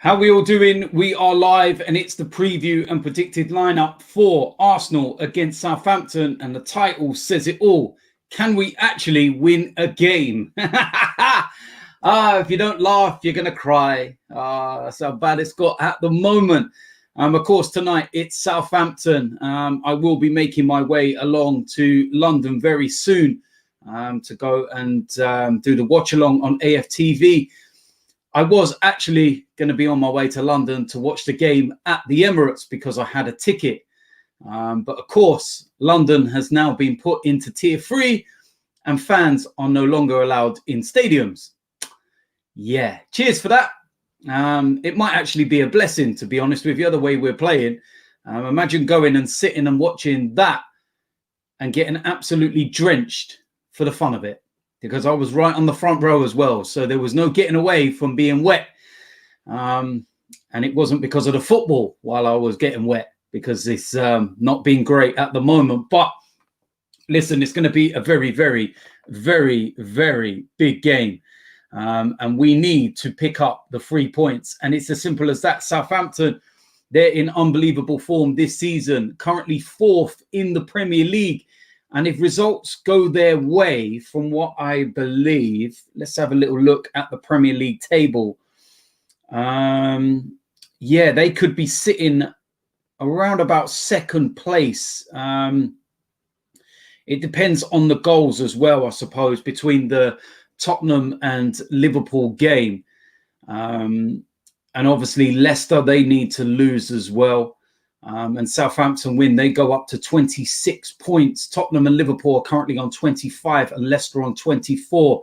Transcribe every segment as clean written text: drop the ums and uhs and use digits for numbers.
How we all doing? We are live and it's the preview and predicted lineup for Arsenal against Southampton, and the title says it all. Can we actually win a game? If you don't laugh, you're going to cry. That's how bad it's got at the moment. Of course, tonight it's Southampton. I will be making my way along to London very soon to go and do the watch along on AFTV. I was actually going to be on my way to London to watch the game at the Emirates because I had a ticket. But of course, London has now been put into tier 3 and fans are no longer allowed in stadiums. Yeah, cheers for that. It might actually be a blessing, to be honest with you, the way we're playing. Imagine going and sitting and watching that and getting absolutely drenched for the fun of it, because I was right on the front row as well. So there was no getting away from being wet. And it wasn't because of the football while I was getting wet, because it's not been great at the moment. But listen, it's going to be a very, very, very, very big game. And we need to pick up the 3 points. And it's as simple as that. Southampton, they're in unbelievable form this season, currently 4th in the Premier League. And if results go their way, from what I believe, let's have a little look at the Premier League table. Yeah, they could be sitting around about 2nd place. It depends on the goals as well, I suppose, between the Tottenham and Liverpool game. And obviously Leicester, they need to lose as well. And Southampton win, they go up to 26 points. Tottenham and Liverpool are currently on 25 and Leicester on 24.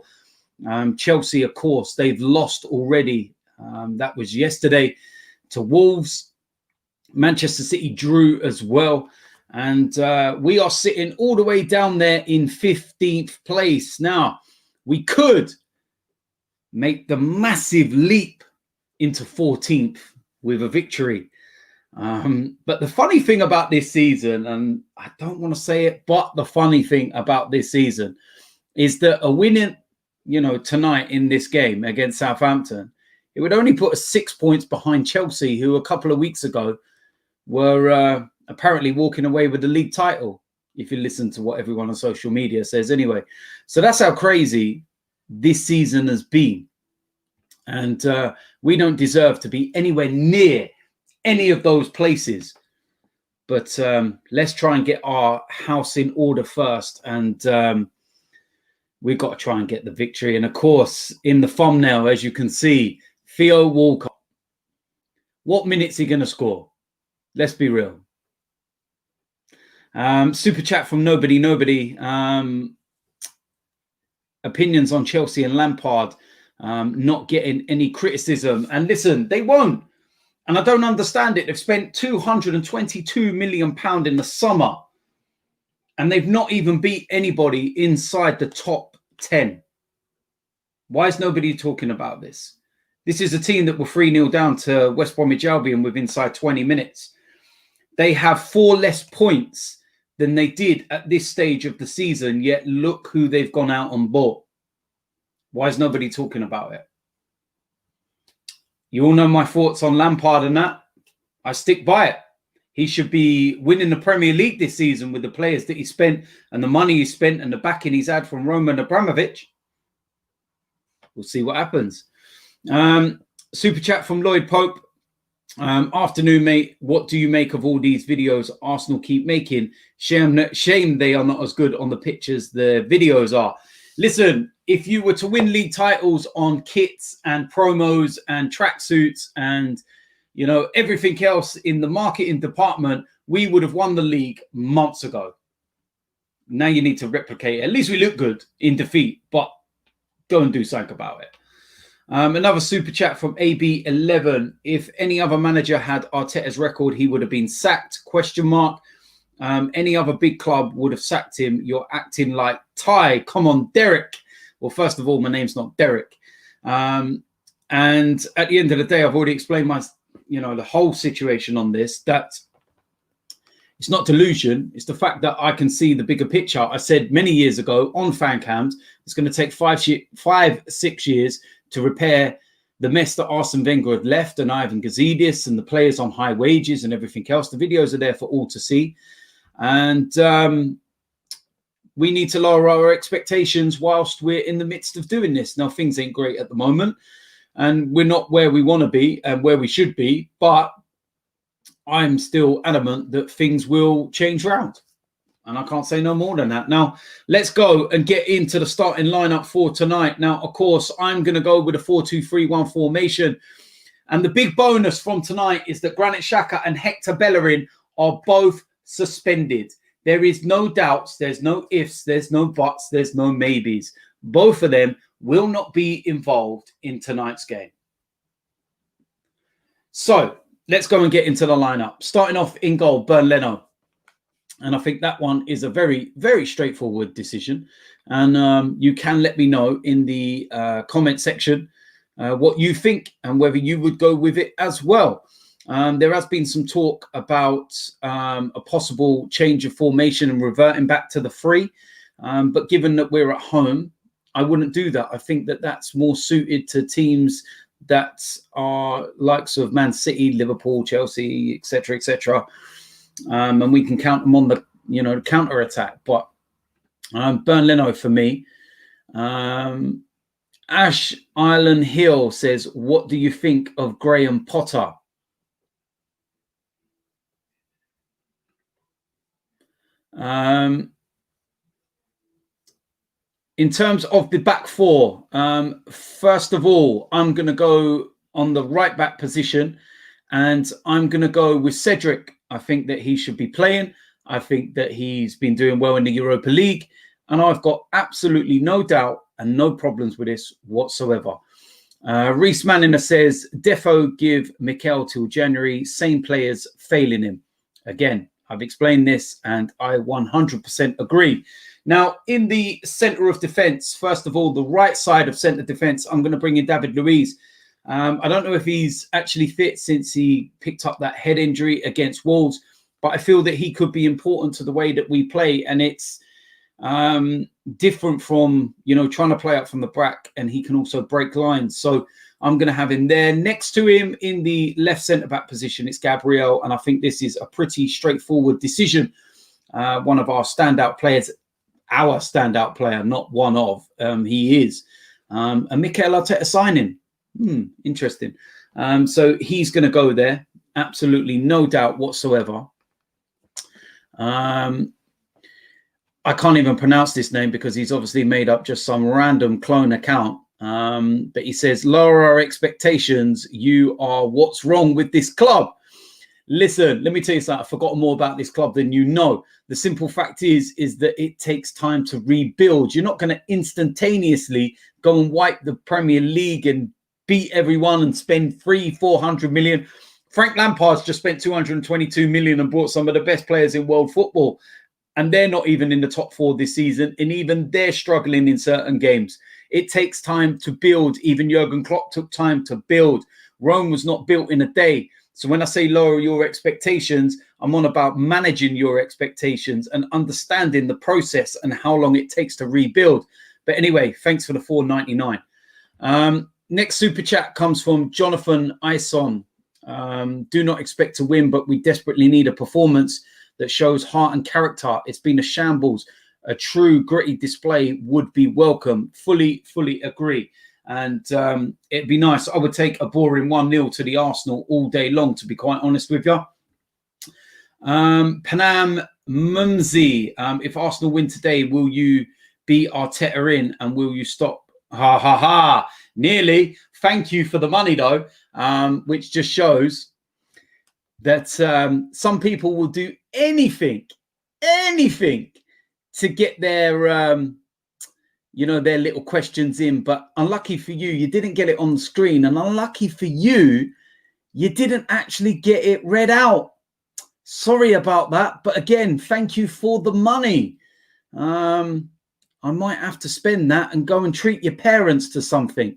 Chelsea, of course, they've lost already. That was yesterday to Wolves. Manchester City drew as well. And we are sitting all the way down there in 15th place. Now, we could make the massive leap into 14th with a victory. But the funny thing about this season, and I don't want to say it, but the funny thing about this season is that a winning, tonight in this game against Southampton, it would only put us 6 points behind Chelsea, who a couple of weeks ago were apparently walking away with the league title, if you listen to what everyone on social media says anyway. So that's how crazy this season has been. And we don't deserve to be anywhere near any of those places. But let's try and get our house in order first. And we've got to try and get the victory. And of course, in the thumbnail, as you can see, Theo Walcott. What minutes is he going to score? Let's be real. Super chat from Nobody. Opinions on Chelsea and Lampard not getting any criticism. And listen, they won't. And I don't understand it. They've spent £222 million in the summer. And they've not even beat anybody inside the top 10. Why is nobody talking about this? This is a team that were 3-0 down to West Bromwich Albion with inside 20 minutes. They have 4 less points than they did at this stage of the season, yet look who they've gone out and bought. Why is nobody talking about it? You all know my thoughts on Lampard and that. I stick by it. He should be winning the Premier League this season with the players that he spent and the money he spent and the backing he's had from Roman Abramovich. We'll see what happens. Super chat from Lloyd Pope. Afternoon, mate. What do you make of all these videos Arsenal keep making? Shame they are not as good on the pictures the videos are. Listen, if you were to win league titles on kits and promos and tracksuits and, everything else in the marketing department, we would have won the league months ago. Now you need to replicate it. At least we look good in defeat, but go and do something about it. Another super chat from AB11. If any other manager had Arteta's record, he would have been sacked, ? Any other big club would have sacked him. You're acting like Ty. Come on, Derek. Well, first of all, my name's not Derek. And at the end of the day, I've already explained the whole situation on this, that it's not delusion. It's the fact that I can see the bigger picture. I said many years ago on fan cams, it's going to take 5, 6 years to repair the mess that Arsene Wenger had left and Ivan Gazidis and the players on high wages and everything else. The videos are there for all to see. And we need to lower our expectations whilst we're in the midst of doing this. Now, things ain't great at the moment, and we're not where we want to be and where we should be, but I'm still adamant that things will change round. And I can't say no more than that. Now, let's go and get into the starting lineup for tonight. Now, of course, I'm going to go with a 4-2-3-1 formation. And the big bonus from tonight is that Granit Xhaka and Hector Bellerin are both suspended. There is no doubts, there's no ifs, there's no buts, there's no maybes. Both of them will not be involved in tonight's game. So, let's go and get into the lineup. Starting off in goal, Bernd Leno. And I think that one is a very, very straightforward decision. And you can let me know in the comment section what you think and whether you would go with it as well. There has been some talk about a possible change of formation and reverting back to the 3. But given that we're at home, I wouldn't do that. I think that that's more suited to teams that are likes of Man City, Liverpool, Chelsea, etc., etc. And we can count them on the, the counter attack. But Bernd Leno for me. Ash Island Hill says, "What do you think of Graham Potter?" In terms of the back 4, first of all, I'm going to go on the right back position, and I'm going to go with Cedric. I think that he should be playing. I think that he's been doing well in the Europa League, and I've got absolutely no doubt and no problems with this whatsoever. Reese Manninger says, defo give Mikel till January, same players failing him. Again, I've explained this and I 100% agree. Now, in the centre of defence, first of all, the right side of centre defence, I'm going to bring in David Luiz. I don't know if he's actually fit since he picked up that head injury against Wolves, but I feel that he could be important to the way that we play. And it's different from, trying to play out from the back, and he can also break lines. So I'm going to have him there. Next to him in the left centre-back position, it's Gabriel. And I think this is a pretty straightforward decision. One of our standout players, our standout player, not one of, he is. A Mikel Arteta signing. Interesting. So he's going to go there. Absolutely no doubt whatsoever. I can't even pronounce this name because he's obviously made up just some random clone account. But he says, lower our expectations. You are what's wrong with this club. Listen, let me tell you something. I've forgotten more about this club than you know. The simple fact is that it takes time to rebuild. You're not going to instantaneously go and wipe the Premier League and beat everyone and spend 300-400 million. Frank Lampard's just spent 222 million and brought some of the best players in world football. And they're not even in the top 4 this season. And even they're struggling in certain games. It takes time to build. Even Jurgen Klopp took time to build. Rome was not built in a day. So when I say lower your expectations, I'm on about managing your expectations and understanding the process and how long it takes to rebuild. But anyway, thanks for the $4.99. Next super chat comes from Jonathan Ison. Do not expect to win, but we desperately need a performance that shows heart and character. It's been a shambles. A true gritty display would be welcome. Fully agree. And it'd be nice. I would take a boring 1-0 to the Arsenal all day long, to be quite honest with you. Panam Mumsy, if Arsenal win today, will you be Arteta in and will you stop? Ha ha ha. Nearly. Thank you for the money, though, which just shows that some people will do anything to get their their little questions in. But unlucky for you, you didn't get it on the screen, and unlucky for you, you didn't actually get it read out. Sorry about that, but again, thank you for the money. I might have to spend that and go and treat your parents to something,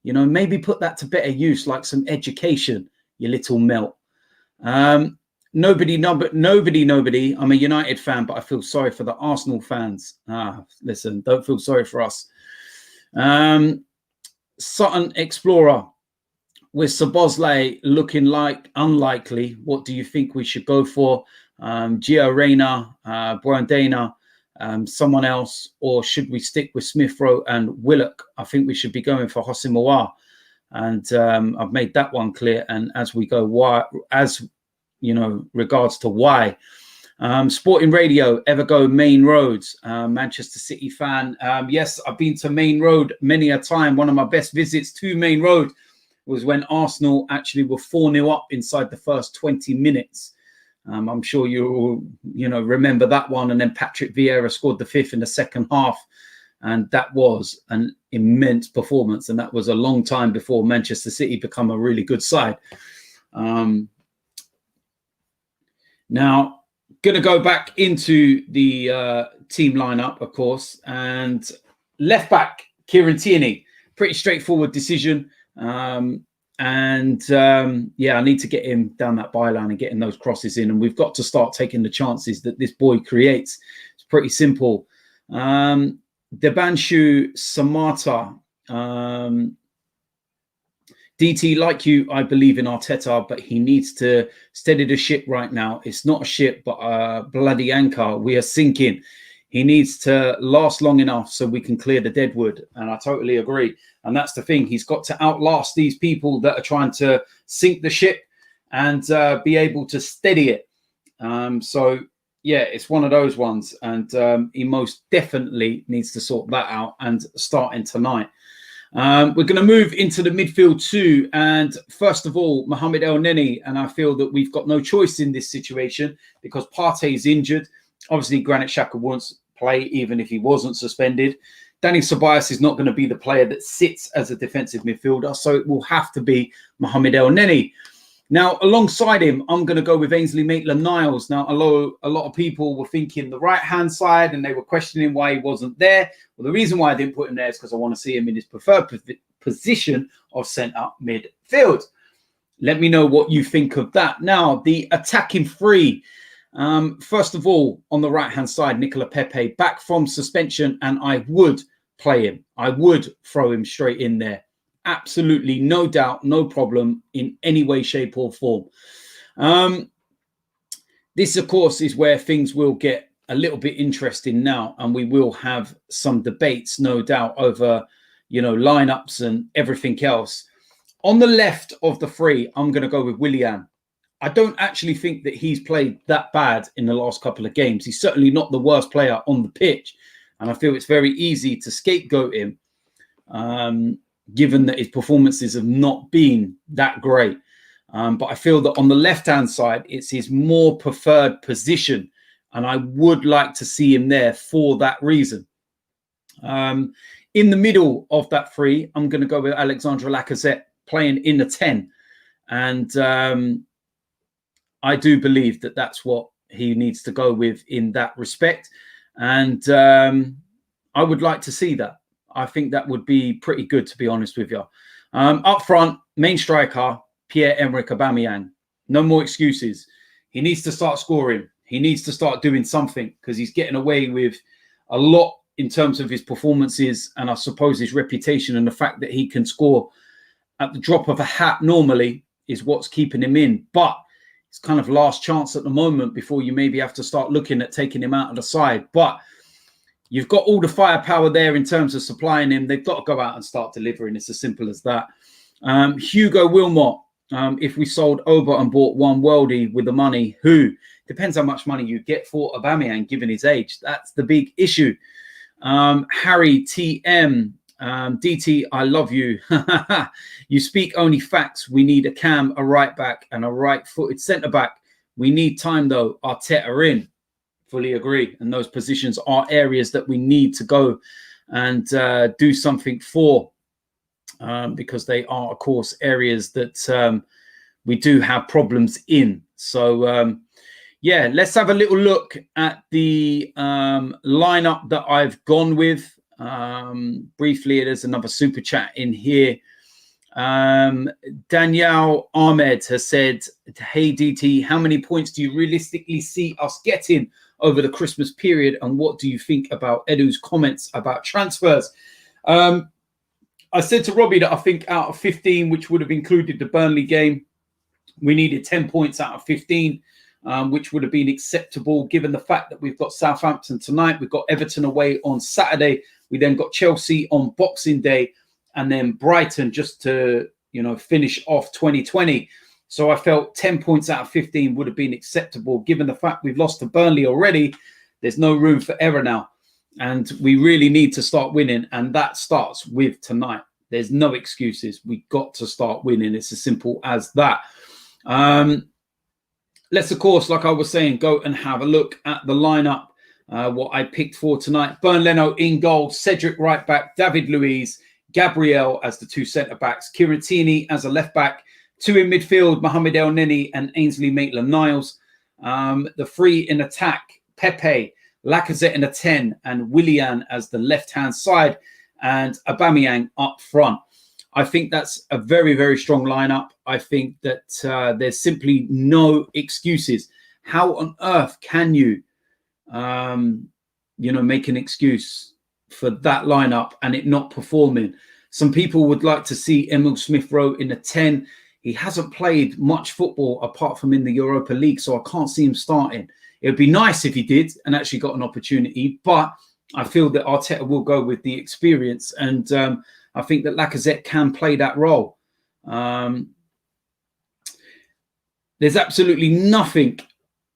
maybe put that to better use, like some education, you little melt. Nobody. I'm a United fan, but I feel sorry for the Arsenal fans. Listen, don't feel sorry for us. Sutton Explorer. With Szoboszlai looking like unlikely, what do you think we should go for? Gio Reyna, Buendana, someone else, or should we stick with Smith Rowe and Willock? I think we should be going for Houssem Aouar. And I've made that one clear. And as we go, why, as you know, regards to why. Sporting Radio, ever go Main Roads, Manchester City fan. Yes, I've been to Main Road many a time. One of my best visits to Main Road was when Arsenal actually were 4-0 up inside the first 20 minutes. I'm sure you all, remember that one. And then Patrick Vieira scored the 5th in the second half. And that was an immense performance. And that was a long time before Manchester City become a really good side. Now, going to go back into the team lineup, of course. And left back, Kieran Tierney. Pretty straightforward decision. Yeah, I need to get him down that byline and getting those crosses in. And we've got to start taking the chances that this boy creates. It's pretty simple. Debanshu Samata. DT, like you, I believe in Arteta, but he needs to steady the ship right now. It's not a ship, but a bloody anchor. We are sinking. He needs to last long enough so we can clear the deadwood. And I totally agree. And that's the thing. He's got to outlast these people that are trying to sink the ship and be able to steady it. So, yeah, it's one of those ones. And he most definitely needs to sort that out and starting tonight. We're going to move into the midfield too. And first of all, Mohamed El Neni. And I feel that we've got no choice in this situation because Partey is injured. Obviously, Granit Xhaka won't play even if he wasn't suspended. Danny Ceballos is not going to be the player that sits as a defensive midfielder. So it will have to be Mohamed El Neni. Now, alongside him, I'm going to go with Ainsley Maitland-Niles. Now, a lot of people were thinking the right-hand side and they were questioning why he wasn't there. Well, the reason why I didn't put him there is because I want to see him in his preferred position of centre midfield. Let me know what you think of that. Now, the attacking three. First of all, on the right-hand side, Nicola Pepe back from suspension, and I would play him. I would throw him straight in there. Absolutely, no doubt, no problem in any way, shape or form. This, of course, is where things will get a little bit interesting now, and we will have some debates, no doubt, over, lineups and everything else. On the left of the three, I'm going to go with Willian. I don't actually think that he's played that bad in the last couple of games. He's certainly not the worst player on the pitch. And I feel it's very easy to scapegoat him, given that his performances have not been that great. But I feel that on the left-hand side, it's his more preferred position. And I would like to see him there for that reason. In the middle of that three, I'm going to go with Alexandre Lacazette playing in the 10. And I do believe that that's what he needs to go with in that respect. And I would like to see that. I think that would be pretty good, to be honest with you. Up front, main striker, Pierre-Emerick Aubameyang. No more excuses. He needs to start scoring. He needs to start doing something because he's getting away with a lot in terms of his performances and I suppose his reputation, and the fact that he can score at the drop of a hat normally is what's keeping him in. But it's kind of last chance at the moment before you maybe have to start looking at taking him out of the side. But you've got all the firepower there in terms of supplying him. They've got to go out and start delivering. It's as simple as that. Hugo Wilmot, if we sold Oba and bought one worldie with the money, who? Depends how much money you get for Aubameyang, given his age. That's the big issue. Harry TM, DT, I love you. You speak only facts. We need a cam, a right back, and a right-footed centre-back. We need time, though. Arteta in. Fully agree. And those positions are areas that we need to go and do something for, because they are, of course, areas that we do have problems in. So, yeah, let's have a little look at the lineup that I've gone with. Briefly, there's another super chat in here. Danielle Ahmed has said, hey DT, how many points do you realistically see us getting over the Christmas period, and what do you think about Edu's comments about transfers? I said to Robbie that I think out of 15, which would have included the Burnley game, we needed 10 points out of 15, which would have been acceptable given the fact that we've got Southampton tonight. We've got Everton away on Saturday. We then got Chelsea on Boxing Day, and then Brighton just to, finish off 2020. So I felt 10 points out of 15 would have been acceptable. Given the fact we've lost to Burnley already, there's no room for error now. And we really need to start winning. And that starts with tonight. There's no excuses. We got to start winning. It's as simple as that. Let's, of course, like I was saying, go and have a look at the lineup, what I picked for tonight. Bernd Leno in goal, Cedric right back, David Luiz, Gabriel as the two centre-backs, Kieran Tierney as a left-back, two in midfield, Mohamed El Neni and Ainsley Maitland-Niles. The three in attack, Pepe, Lacazette in a 10 and Willian as the left-hand side and Aubameyang up front. I think that's a very, very strong lineup. I think that there's simply no excuses. How on earth can you, make an excuse for that lineup and it not performing? Some people would like to see Emil Smith-Rowe in a 10. He hasn't played much football apart from in the Europa League, so I can't see him starting. It would be nice if he did and actually got an opportunity, but I feel that Arteta will go with the experience, and I think that Lacazette can play that role. There's absolutely nothing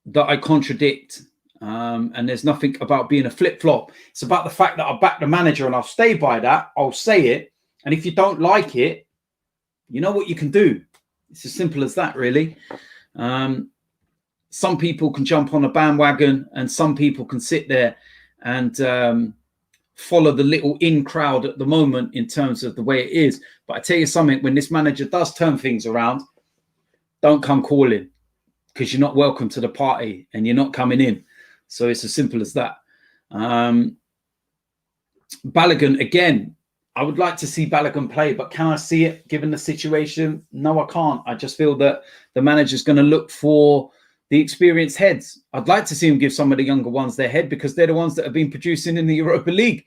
that I contradict, and there's nothing about being a flip-flop. It's about the fact that I back the manager, and I'll stay by that. I'll say it, and if you don't like it, you know what you can do. It's as simple as that, really. Some people can jump on a bandwagon, and some people can sit there and follow the little in crowd at the moment in terms of the way it is. But I tell you something, when this manager does turn things around, don't come calling, because you're not welcome to the party and you're not coming in. So it's as simple as that. Balogun, again, I would like to see Balogun play, but can I see it given the situation? No, I can't. I just feel that the manager's going to look for the experienced heads. I'd like to see him give some of the younger ones their head, because they're the ones that have been producing in the Europa League.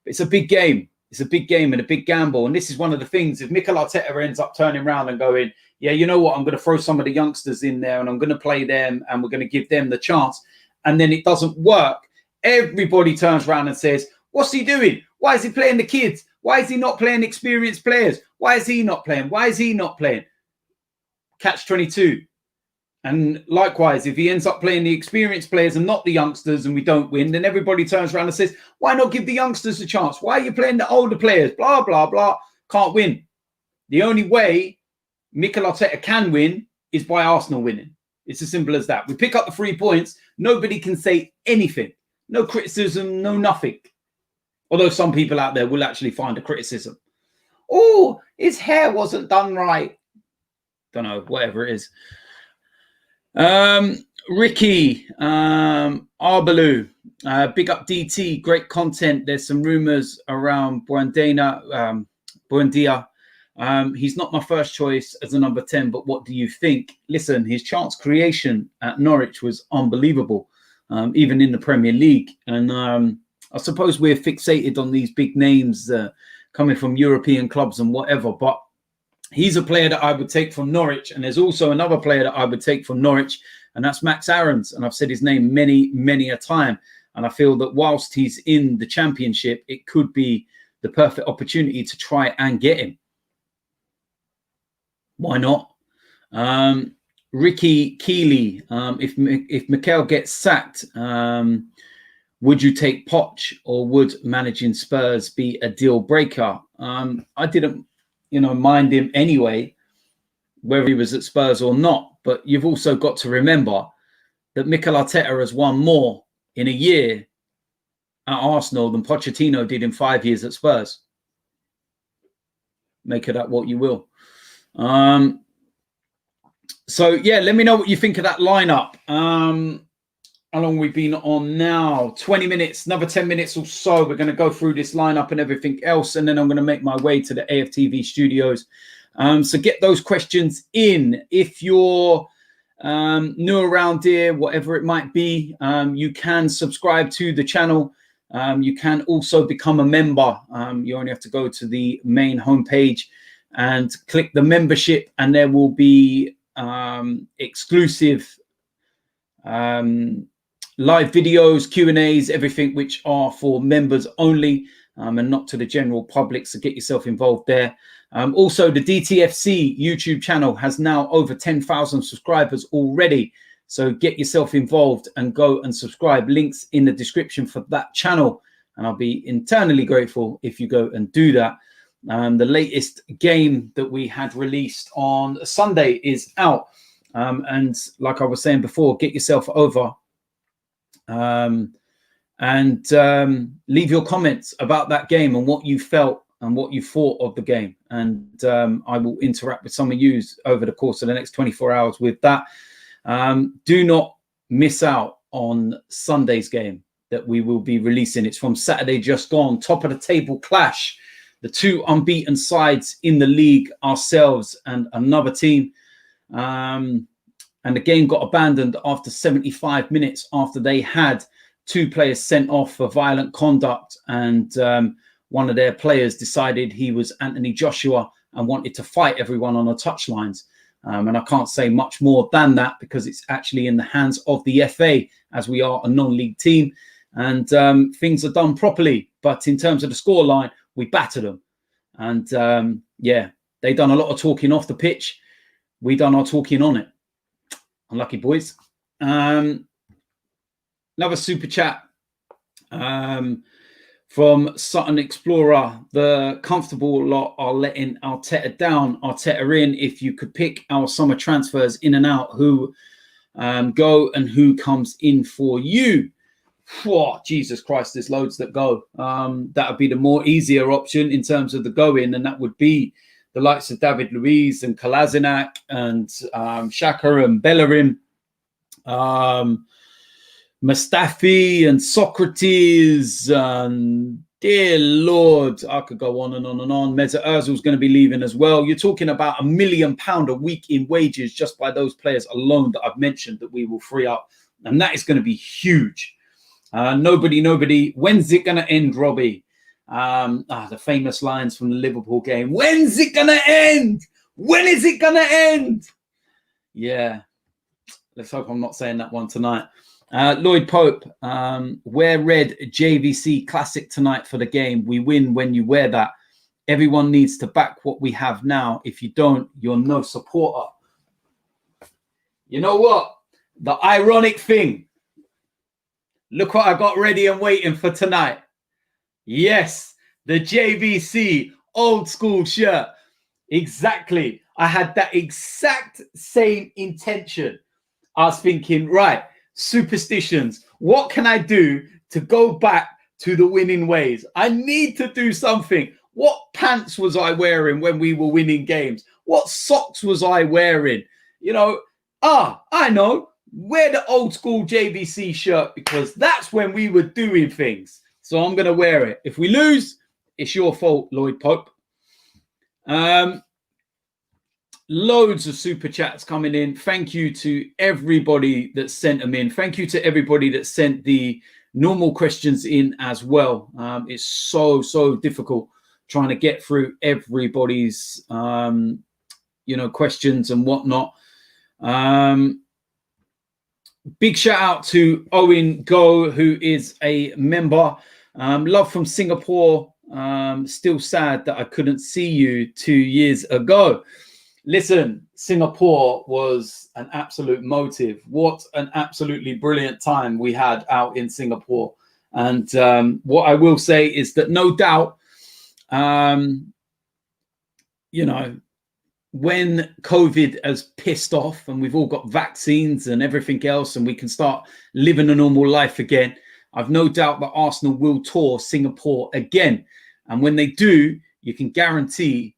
It's a big game. It's a big game and a big gamble. And this is one of the things, if Mikel Arteta ends up turning around and going, yeah, you know what, I'm going to throw some of the youngsters in there and I'm going to play them and we're going to give them the chance, and then it doesn't work, everybody turns around and says, what's he doing? Why is he playing the kids? Why is he not playing experienced players? Why is he not playing? Why is he not playing? Catch-22. And likewise, if he ends up playing the experienced players and not the youngsters and we don't win, then everybody turns around and says, why not give the youngsters a chance? Why are you playing the older players? Blah, blah, blah. Can't win. The only way Mikel Arteta can win is by Arsenal winning. It's as simple as that. We pick up the 3 points. Nobody can say anything. No criticism, no nothing. Although some people out there will actually find a criticism. Oh, his hair wasn't done right. Don't know, whatever it is. Ricky, Arbaloo, big up DT, great content. There's some rumors around Buendia. He's not my first choice as a number 10, but what do you think? Listen, his chance creation at Norwich was unbelievable, even in the Premier League. And I suppose we're fixated on these big names coming from European clubs and whatever, but he's a player that I would take from Norwich. And there's also another player that I would take from Norwich, and that's Max Aarons. And I've said his name many, many a time. And I feel that whilst he's in the Championship, it could be the perfect opportunity to try and get him. Why not? Ricky Keeley, if Mikel gets sacked, would you take Poch, or would managing Spurs be a deal breaker? I didn't, mind him anyway, whether he was at Spurs or not. But you've also got to remember that Mikel Arteta has won more in a year at Arsenal than Pochettino did in 5 years at Spurs. Make of that what you will. So, yeah, let me know what you think of that lineup. How long we've been on now? 20 minutes, another 10 minutes or so. We're going to go through this lineup and everything else, and then I'm going to make my way to the AFTV studios. So get those questions in. If you're new around here, whatever it might be, you can subscribe to the channel. You can also become a member. You only have to go to the main homepage and click the membership, and there will be exclusive live videos, Q&As, everything which are for members only, and not to the general public. So get yourself involved there. Also, the DTFC YouTube channel has now over 10,000 subscribers already. So get yourself involved and go and subscribe. Links in the description for that channel. And I'll be eternally grateful if you go and do that. The latest game that we had released on Sunday is out. And like I was saying before, get yourself over and leave your comments about that game and what you felt and what you thought of the game. And I will interact with some of you over the course of the next 24 hours with that. Do not miss out on Sunday's game that we will be releasing. It's from Saturday just gone, top of the table clash. The two unbeaten sides in the league, ourselves and another team. And the game got abandoned after 75 minutes after they had two players sent off for violent conduct. And one of their players decided he was Anthony Joshua and wanted to fight everyone on the touchlines. And I can't say much more than that because it's actually in the hands of the FA, as we are a non-league team, and things are done properly. But in terms of the scoreline, we battered them. And yeah, they done a lot of talking off the pitch. We done our talking on it. Unlucky boys. Another super chat from Sutton Explorer. The comfortable lot are letting Arteta down, Arteta in. If you could pick our summer transfers in and out, who go and who comes in for you? Oh, Jesus Christ, there's loads that go. That would be the more easier option in terms of the go-in, and that would be the likes of David Luiz and Kolasinac and Xhaka and Bellerin, Mustafi and Socrates, and dear Lord, I could go on and on and on. Mesut Ozil's going to be leaving as well. You're talking about £1 million a week in wages just by those players alone that I've mentioned that we will free up, and that is going to be huge. Nobody. When's it going to end, Robbie? The famous lines from the Liverpool game. When's it going to end? When is it going to end? Yeah. Let's hope I'm not saying that one tonight. Lloyd Pope, wear red JVC classic tonight for the game. We win when you wear that. Everyone needs to back what we have now. If you don't, you're no supporter. You know what? The ironic thing. Look what I got ready and waiting for tonight. Yes, the JVC old school shirt. Exactly. I had that exact same intention. I was thinking, right, superstitions. What can I do to go back to the winning ways? I need to do something. What pants was I wearing when we were winning games? What socks was I wearing? You know, I know. Wear the old school JVC shirt because that's when we were doing things. So I'm going to wear it. If we lose, it's your fault, Lloyd Pope. Loads of super chats coming in. Thank you to everybody that sent them in. Thank you to everybody that sent the normal questions in as well. It's so difficult trying to get through everybody's, questions and whatnot. Big shout out to Owen Go, who is a member. Love from Singapore. Still sad that I couldn't see you 2 years ago. Listen, Singapore was an absolute motive. What an absolutely brilliant time we had out in Singapore. And what I will say is that no doubt, when COVID has pissed off and we've all got vaccines and everything else and we can start living a normal life again, I've no doubt that Arsenal will tour Singapore again. And when they do, you can guarantee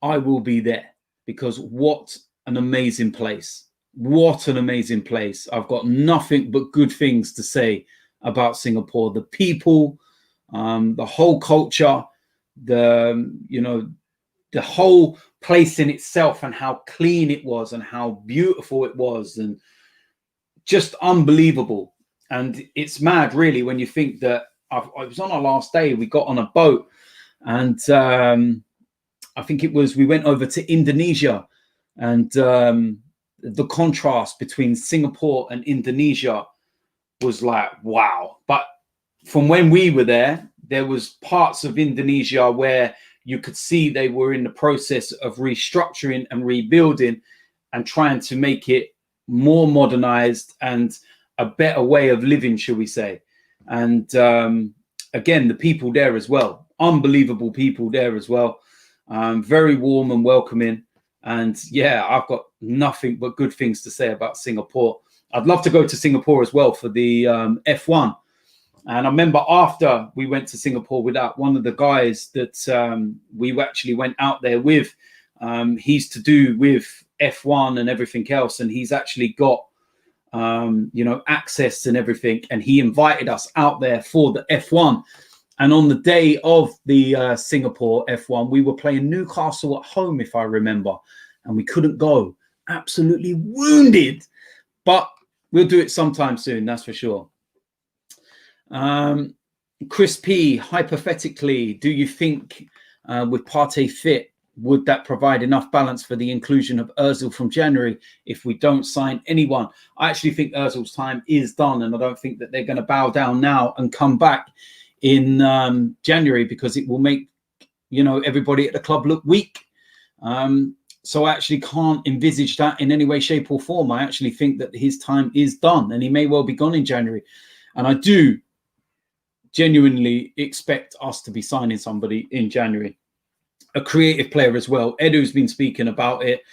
I will be there, because what an amazing place. What an amazing place. I've got nothing but good things to say about Singapore. The people, the whole culture, the whole place in itself, and how clean it was and how beautiful it was, and just unbelievable. And it's mad really when you think that it was on our last day. We got on a boat, and I think we went over to Indonesia, and the contrast between Singapore and Indonesia was like, wow. But from when we were there was parts of Indonesia where you could see they were in the process of restructuring and rebuilding and trying to make it more modernized and a better way of living, shall we say. And again, the people there as well, unbelievable people there as well. Very warm and welcoming. And yeah, I've got nothing but good things to say about Singapore. I'd love to go to Singapore as well for the F1. And I remember after we went to Singapore with that, one of the guys that we actually went out there with, he's to do with F1 and everything else. And he's actually got, access and everything. And he invited us out there for the F1. And on the day of the Singapore F1, we were playing Newcastle at home, if I remember, and we couldn't go. Absolutely wounded. But we'll do it sometime soon, that's for sure. Chris P, hypothetically, do you think with Partey fit, would that provide enough balance for the inclusion of Ozil from January if we don't sign anyone? I actually think Ozil's time is done, and I don't think that they're going to bow down now and come back in January, because it will make everybody at the club look weak. So I actually can't envisage that in any way, shape or form. I actually think that his time is done, and he may well be gone in January. And I do genuinely expect us to be signing somebody in January, a creative player as well. Edu's been speaking about it.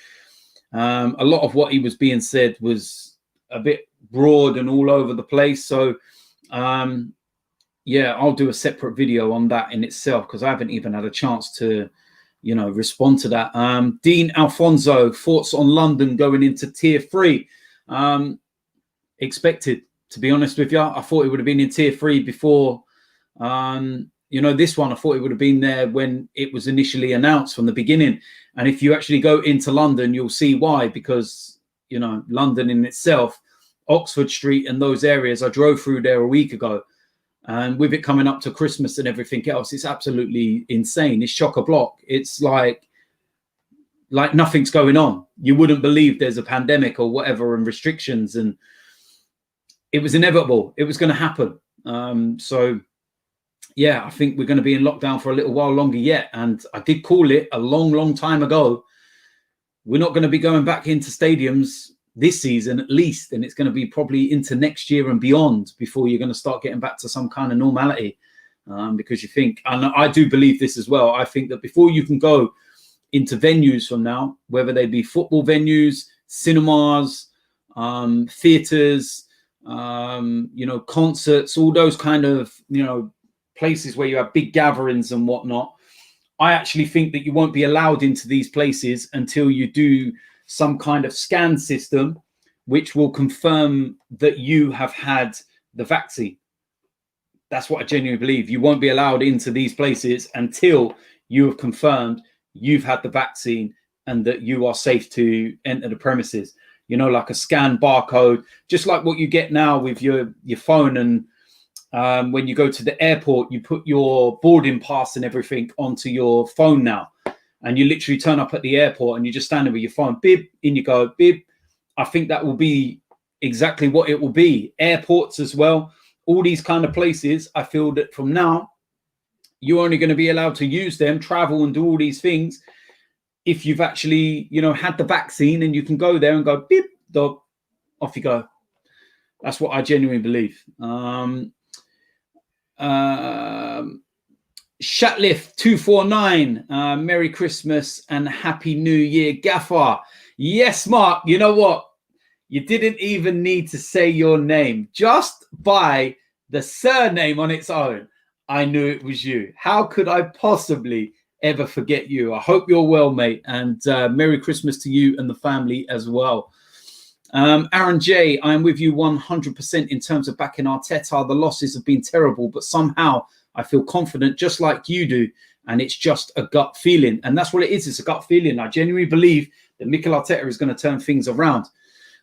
A lot of what he was being said was a bit broad and all over the place. So yeah, I'll do a separate video on that in itself, because I haven't even had a chance to, respond to that. Dean Alfonso, thoughts on London going into tier 3? Expected, to be honest with you. I thought it would have been in tier 3 before, this one. I thought it would have been there when it was initially announced from the beginning. And if you actually go into London, you'll see why, because, London in itself, Oxford Street and those areas, I drove through there a week ago. And with it coming up to Christmas and everything else, it's absolutely insane. It's chock-a-block. It's like nothing's going on. You wouldn't believe there's a pandemic or whatever and restrictions. And it was inevitable. It was going to happen. So, yeah, I think we're going to be in lockdown for a little while longer yet. And I did call it a long, long time ago. We're not going to be going back into stadiums this season at least, and it's going to be probably into next year and beyond before you're going to start getting back to some kind of normality, because you think, and I do believe this as well, I think that before you can go into venues from now, whether they be football venues, cinemas, theatres, concerts, all those kind of places where you have big gatherings and whatnot, I actually think that you won't be allowed into these places until you do some kind of scan system which will confirm that you have had the vaccine. That's what I genuinely believe. You won't be allowed into these places until you have confirmed you've had the vaccine and that you are safe to enter the premises. Like a scan barcode, just like what you get now with your phone. And when you go to the airport, you put your boarding pass and everything onto your phone now. And you literally turn up at the airport and you just stand there with your phone, bib, in you go, bib. I think that will be exactly what it will be. Airports as well, all these kind of places. I feel that from now, you're only going to be allowed to use them, travel and do all these things if you've actually, had the vaccine, and you can go there and go, bib, dog, off you go. That's what I genuinely believe. Shatlift 249, Merry Christmas and Happy New Year, Gaffer. Yes, Mark, you know what? You didn't even need to say your name. Just by the surname on its own, I knew it was you. How could I possibly ever forget you? I hope you're well, mate. And Merry Christmas to you and the family as well. Aaron J, I am with you 100% in terms of backing Arteta. The losses have been terrible, but somehow I feel confident just like you do. And it's just a gut feeling. And that's what it is. It's a gut feeling. I genuinely believe that Mikel Arteta is going to turn things around.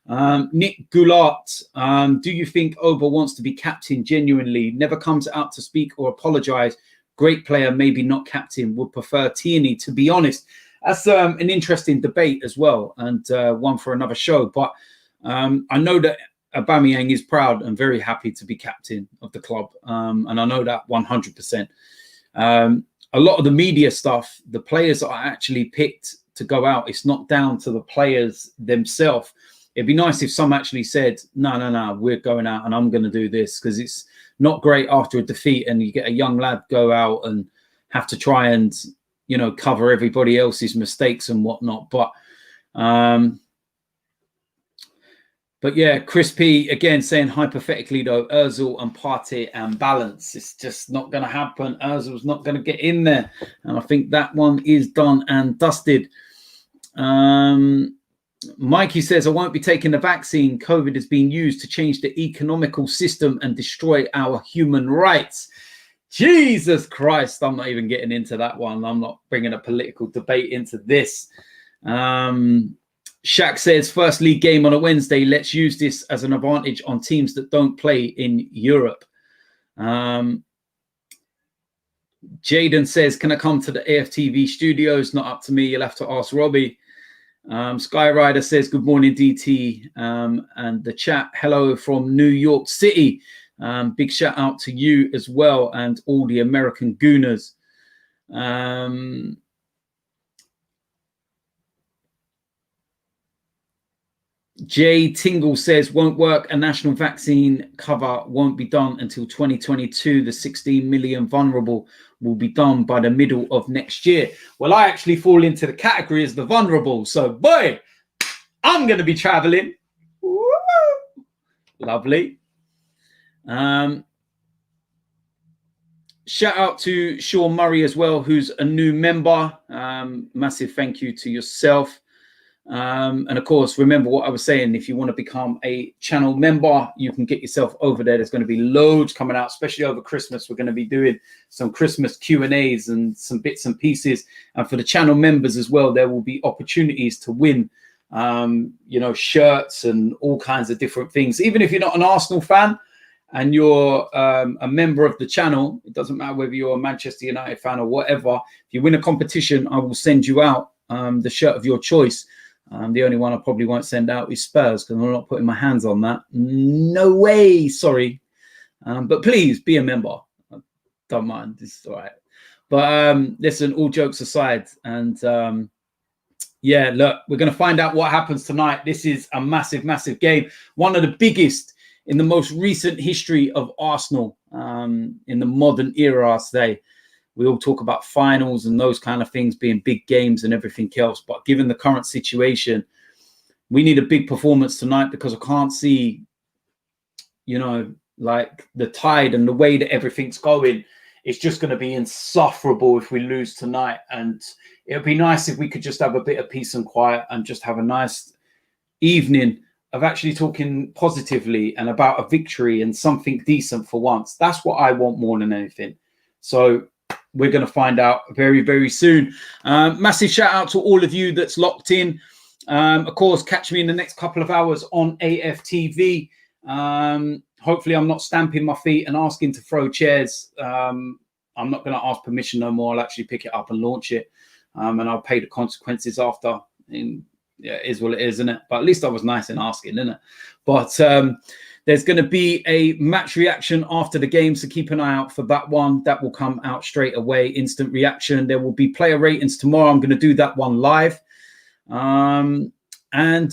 Nick Goulart, do you think Oba wants to be captain genuinely? Never comes out to speak or apologise. Great player, maybe not captain. Would prefer Tierney, to be honest. That's an interesting debate as well, and one for another show. But I know that Aubameyang is proud and very happy to be captain of the club, and I know that 100%. A lot of the media stuff, the players are actually picked to go out. It's not down to the players themselves. It'd be nice if some actually said, no, we're going out and I'm going to do this, because it's not great after a defeat and you get a young lad go out and have to try and, you know, cover everybody else's mistakes and whatnot. But yeah, Chris P again saying hypothetically though, Ozil and Partey and balance. It's just not going to happen. Ozil's not going to get in there, and I think that one is done and dusted. Mikey says, I won't be taking the vaccine. COVID is being used to change the economical system and destroy our human rights. Jesus Christ, I'm not even getting into that one. I'm not bringing a political debate into this. Shaq says, first league game on a Wednesday. Let's use this as an advantage on teams that don't play in Europe. Jaden says, can I come to the AFTV studios? Not up to me. You'll have to ask Robbie. Skyrider says, good morning, DT. And the chat, hello from New York City. Big shout out to you as well and all the American Gooners. Jay Tingle says, won't work. A national vaccine cover won't be done until 2022. The 16 million vulnerable will be done by the middle of next year. Well, I actually fall into the category as the vulnerable. So, boy, I'm going to be traveling. Woo! Lovely. Shout out to Sean Murray as well, who's a new member. Massive thank you to yourself. And of course, remember what I was saying, if you want to become a channel member, you can get yourself over there. There's going to be loads coming out, especially over Christmas. We're going to be doing some Christmas Q&As and some bits and pieces. And for the channel members as well, there will be opportunities to win, you know, shirts and all kinds of different things. Even if you're not an Arsenal fan and you're a member of the channel, it doesn't matter whether you're a Manchester United fan or whatever. If you win a competition, I will send you out the shirt of your choice. The only one I probably won't send out is Spurs, because I'm not putting my hands on that. No way, sorry. But please be a member. I don't mind, it's all right. But listen, all jokes aside, and yeah, look, we're going to find out what happens tonight. This is a massive, massive game. One of the biggest in the most recent history of Arsenal, in the modern era, I'll say. We all talk about finals and those kind of things being big games and everything else. But given the current situation, we need a big performance tonight, because I can't see, you know, like the tide and the way that everything's going. It's just going to be insufferable if we lose tonight. And it would be nice if we could just have a bit of peace and quiet and just have a nice evening of actually talking positively and about a victory and something decent for once. That's what I want more than anything. So we're going to find out very, very soon. Massive shout out to all of you that's locked in. Of course, catch me in the next couple of hours on AFTV. Hopefully, I'm not stamping my feet and asking to throw chairs. I'm not going to ask permission no more. I'll actually pick it up and launch it. And I'll pay the consequences after. Yeah, it is what it is, isn't it? But at least I was nice in asking, isn't it? But there's going to be a match reaction after the game, so keep an eye out for that one. That will come out straight away, instant reaction. There will be player ratings tomorrow. I'm going to do that one live. And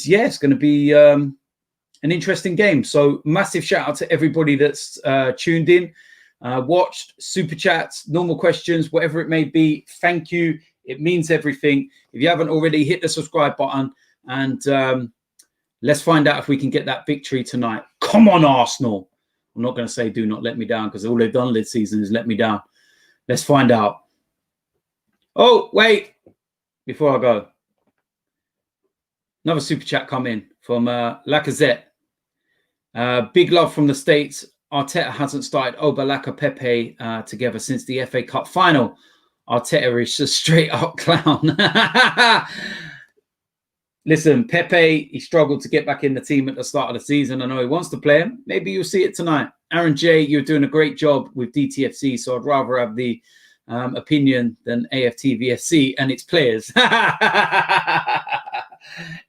yeah, it's going to be an interesting game. So massive shout out to everybody that's tuned in, watched, super chats, normal questions, whatever it may be. Thank you. It means everything. If you haven't already, hit the subscribe button, and let's find out if we can get that victory tonight. Come on, Arsenal. I'm not going to say do not let me down, because all they've done this season is let me down. Let's find out. Oh, wait. Before I go, another super chat come in from Lacazette. Big love from the States. Arteta hasn't started Obalaka Pepe together since the FA Cup final. Arteta is a straight up clown. Listen, Pepe, he struggled to get back in the team at the start of the season. I know he wants to play him. Maybe you'll see it tonight. Aaron J, you're doing a great job with DTFC, so I'd rather have the opinion than AFTVFC and its players.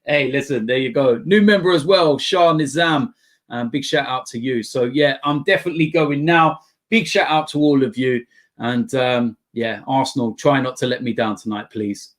Hey, listen, there you go. New member as well, Shah Nizam. Big shout out to you. So, yeah, I'm definitely going now. Big shout out to all of you. And, yeah, Arsenal, try not to let me down tonight, please.